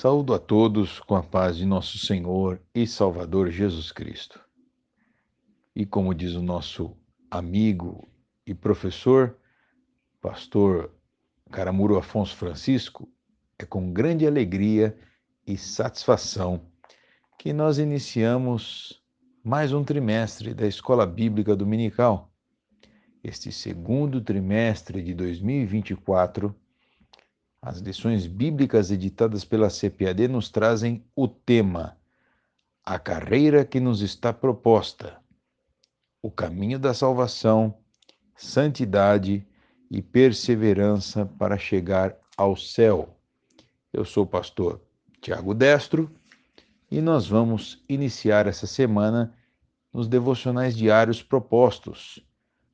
Saúdo a todos com a paz de nosso Senhor e Salvador Jesus Cristo. E como diz o nosso amigo e professor, pastor Caramuru Afonso Francisco, é com grande alegria e satisfação que nós iniciamos mais um trimestre da Escola Bíblica Dominical. Este segundo trimestre de 2024, as lições bíblicas editadas pela CPAD nos trazem o tema: a carreira que nos está proposta, o caminho da salvação, santidade e perseverança para chegar ao céu. Eu sou o pastor Tiago Destro e nós vamos iniciar essa semana nos devocionais diários propostos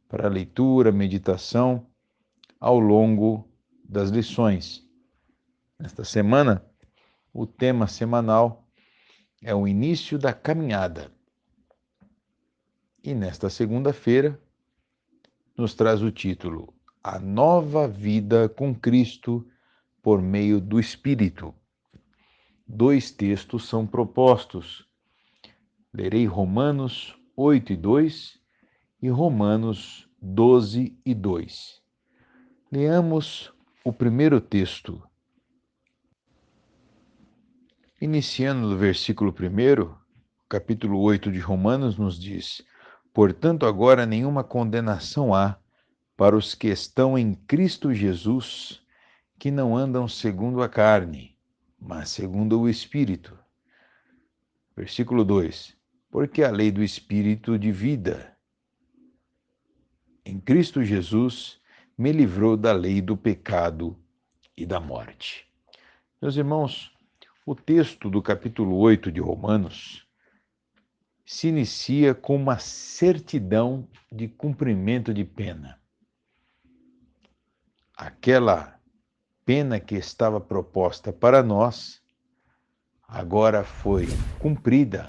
para leitura, meditação ao longo das lições. Nesta semana, o tema semanal é o início da caminhada. E nesta segunda-feira, nos traz o título A Nova Vida com Cristo por meio do Espírito. Dois textos são propostos. Lerei Romanos 8:2 e Romanos 12:2. Leamos o primeiro texto. Iniciando no versículo 1, capítulo 8 de Romanos nos diz: Portanto, agora nenhuma condenação há para os que estão em Cristo Jesus, que não andam segundo a carne, mas segundo o Espírito. Versículo 2: Porque a lei do Espírito de vida em Cristo Jesus me livrou da lei do pecado e da morte. Meus irmãos, o texto do capítulo 8 de Romanos se inicia com uma certidão de cumprimento de pena. Aquela pena que estava proposta para nós agora foi cumprida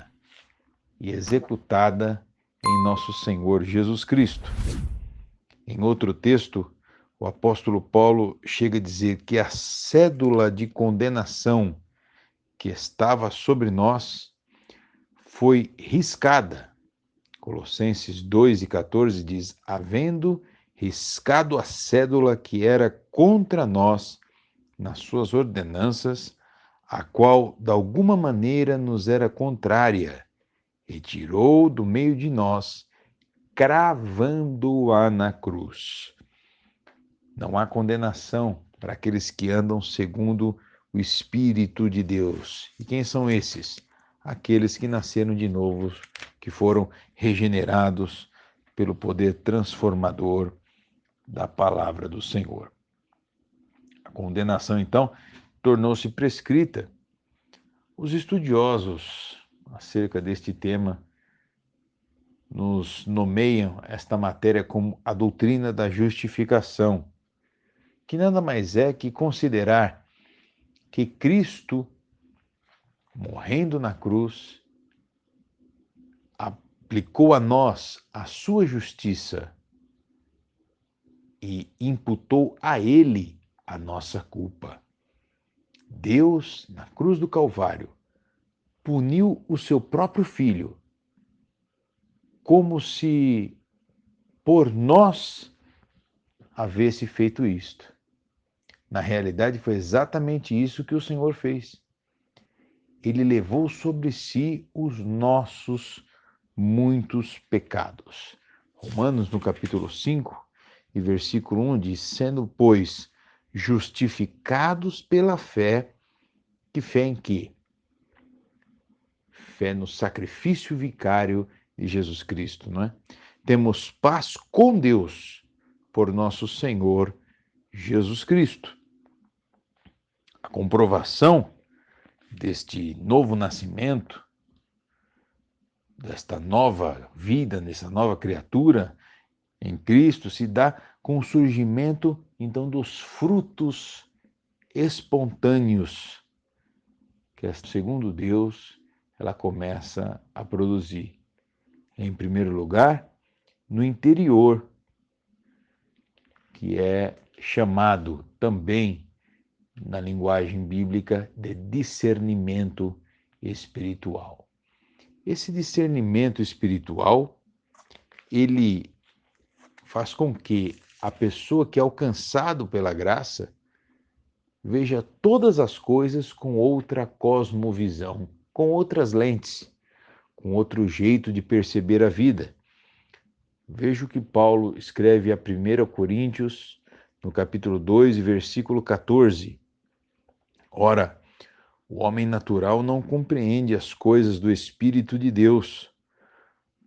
e executada em nosso Senhor Jesus Cristo. Em outro texto, o apóstolo Paulo chega a dizer que a cédula de condenação que estava sobre nós foi riscada. Colossenses 2:14 diz: havendo riscado a cédula que era contra nós nas suas ordenanças, a qual de alguma maneira nos era contrária, retirou do meio de nós, cravando-a na cruz. Não há condenação para aqueles que andam segundo o Espírito de Deus. E quem são esses? Aqueles que nasceram de novo, que foram regenerados pelo poder transformador da palavra do Senhor. A condenação, então, tornou-se prescrita. Os estudiosos acerca deste tema nos nomeiam esta matéria como a doutrina da justificação, que nada mais é que considerar que Cristo, morrendo na cruz, aplicou a nós a sua justiça e imputou a ele a nossa culpa. Deus, na cruz do Calvário, puniu o seu próprio Filho, como se por nós havesse feito isto. Na realidade, foi exatamente isso que o Senhor fez. Ele levou sobre si os nossos muitos pecados. Romanos, no capítulo 5 e versículo 1 diz: sendo, pois, justificados pela fé, que fé em quê? Fé no sacrifício vicário de Jesus Cristo, não é? Temos paz com Deus por nosso Senhor Jesus Cristo. A comprovação deste novo nascimento, desta nova vida, dessa nova criatura em Cristo, se dá com o surgimento, então, dos frutos espontâneos que, segundo Deus, ela começa a produzir. Em primeiro lugar, no interior, que é chamado também na linguagem bíblica, de discernimento espiritual. Esse discernimento espiritual, ele faz com que a pessoa que é alcançado pela graça veja todas as coisas com outra cosmovisão, com outras lentes, com outro jeito de perceber a vida. Veja o que Paulo escreve a 1 Coríntios, no capítulo 2, versículo 14. Ora, o homem natural não compreende as coisas do Espírito de Deus,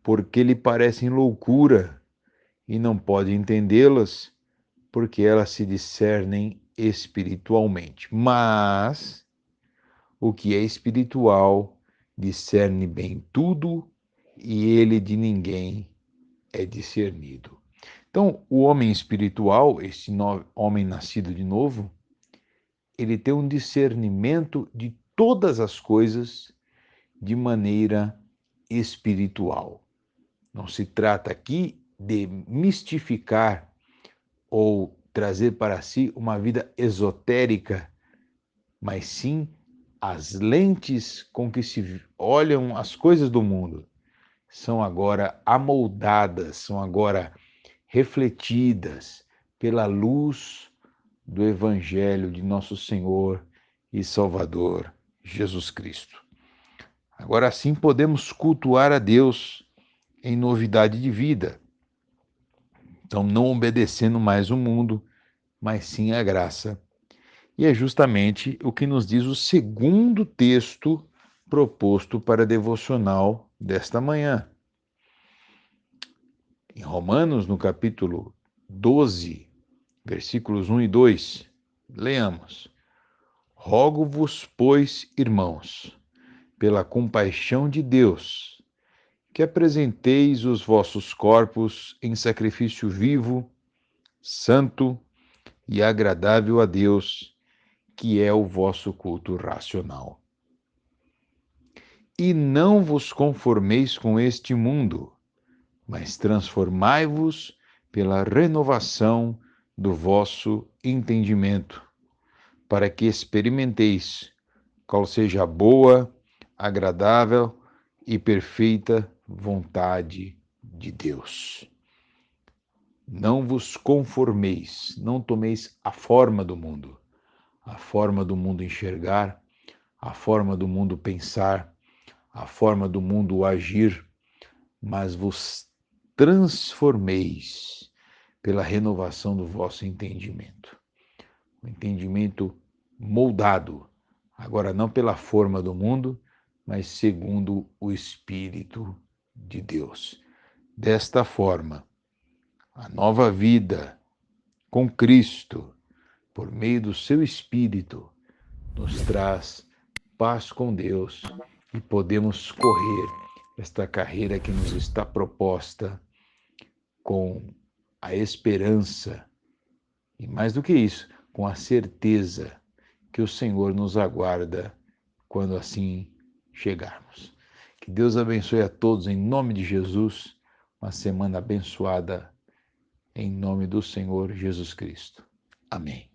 porque lhe parecem loucura, e não pode entendê-las, porque elas se discernem espiritualmente. Mas o que é espiritual discerne bem tudo, e ele de ninguém é discernido. Então, o homem espiritual, esse homem nascido de novo, ele tem um discernimento de todas as coisas de maneira espiritual. Não se trata aqui de mistificar ou trazer para si uma vida esotérica, mas sim as lentes com que se olham as coisas do mundo são agora amoldadas, são agora refletidas pela luz do Evangelho de nosso Senhor e Salvador Jesus Cristo. Agora sim podemos cultuar a Deus em novidade de vida. Então, não obedecendo mais o mundo, mas sim a graça. E é justamente o que nos diz o segundo texto proposto para a devocional desta manhã. Em Romanos, no capítulo 12, versículos 1 e 2, leamos: Rogo-vos, pois, irmãos, pela compaixão de Deus, que apresenteis os vossos corpos em sacrifício vivo, santo e agradável a Deus, que é o vosso culto racional. E não vos conformeis com este mundo, mas transformai-vos pela renovação do vosso entendimento, para que experimenteis qual seja a boa, agradável e perfeita vontade de Deus. Não vos conformeis, não tomeis a forma do mundo enxergar, a forma do mundo pensar, a forma do mundo agir, mas vos transformeis pela renovação do vosso entendimento. O entendimento moldado, agora não pela forma do mundo, mas segundo o Espírito de Deus. Desta forma, a nova vida com Cristo, por meio do seu Espírito, nos traz paz com Deus e podemos correr esta carreira que nos está proposta com a esperança e, mais do que isso, com a certeza que o Senhor nos aguarda quando assim chegarmos. Que Deus abençoe a todos em nome de Jesus, uma semana abençoada em nome do Senhor Jesus Cristo. Amém.